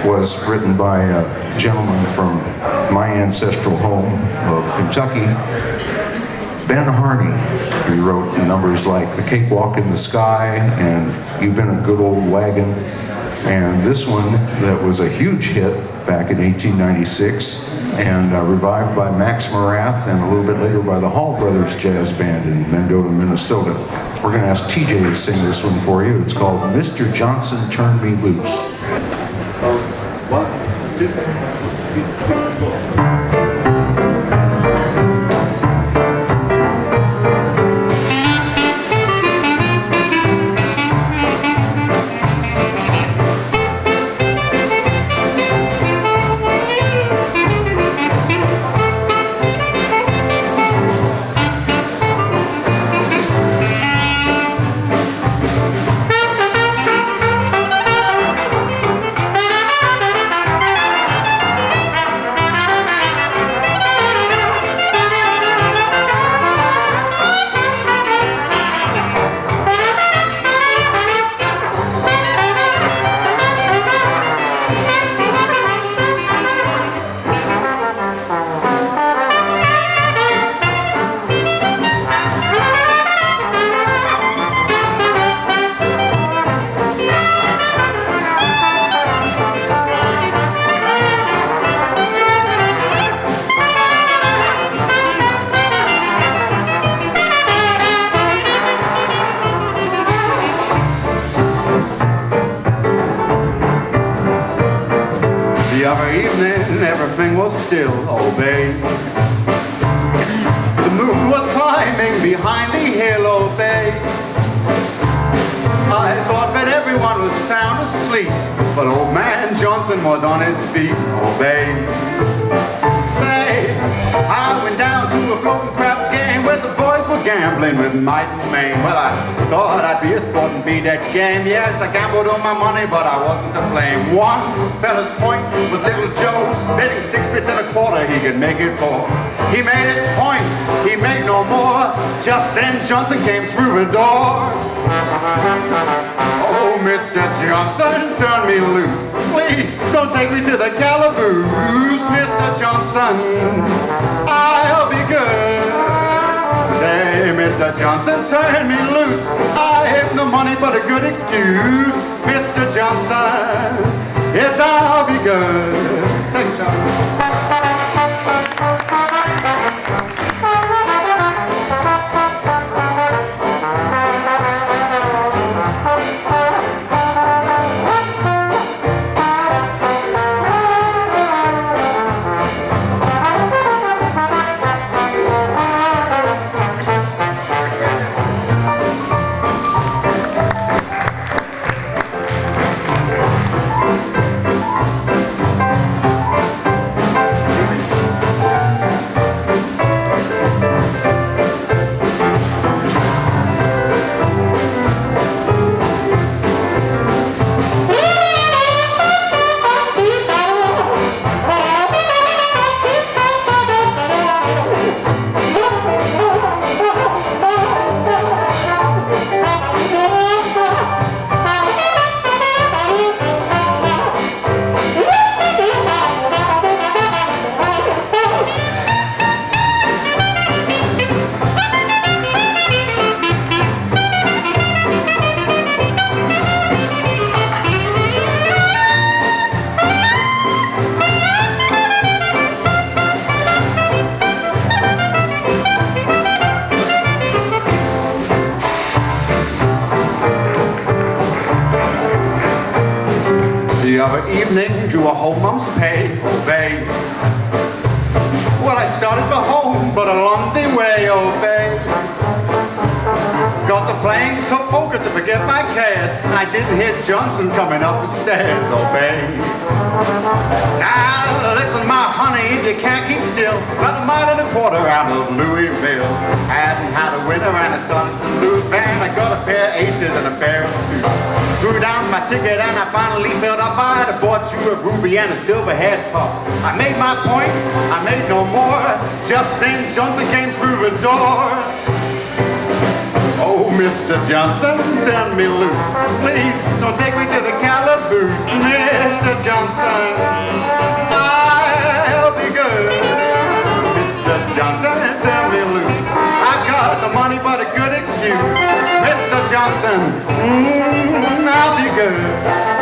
was written by a gentleman from my ancestral home of Kentucky, Ben Harney. He wrote numbers like The Cakewalk in the Sky and You've Been a Good Old Wagon. And this one that was a huge hit back in 1896 and revived by Max Morath and a little bit later by the Hall Brothers Jazz Band in Mendota, Minnesota. We're going to ask TJ to sing this one for you. It's called Mr. Johnson Turned Me Loose. 1, 2, 3, 4. The other evening, everything was still, oh babe. The moon was climbing behind the hill, oh babe. I thought that everyone was sound asleep, but old man Johnson was on his feet, oh babe. Say, I went down to a floating crap game where the boys were gambling with might and main. Well, I thought I'd be a sport and beat that game. Yes, I gambled all my money, but I wasn't to blame. One fella's point was little Joe, betting 6 bits and a quarter he could make it for. He made his point, he made no more. Just then Johnson came through the door. Oh, Mr. Johnson, turn me loose. Please, don't take me to the calaboose. Mr. Johnson, I'll be good. Say, Mr. Johnson, turn me loose. I have no money but a good excuse. Mr. Johnson, yes, I'll be good. Take it, John. The other evening, drew a whole month's pay, oh babe. Well, I started for home, but along the way, oh babe. Got to playing top poker to forget my cares, and I didn't hear Johnson coming up the stairs, oh babe. Now listen, my honey, if you can't keep still, about a mile and a quarter out of Louisville. Hadn't had a winner and I started to lose, man. I got a pair of aces and a pair of twos. Threw down my ticket and I finally felt I bought. I bought you a ruby and a silver head pup. I made my point, I made no more. Just St. Johnson came through the door. Oh, Mr. Johnson, turn me loose. Please don't take me to the calaboose. Mr. Johnson, I'll be good. Mr. Johnson, turn me loose. I've got the money but a good excuse. Mr. Johnson, I'll be good.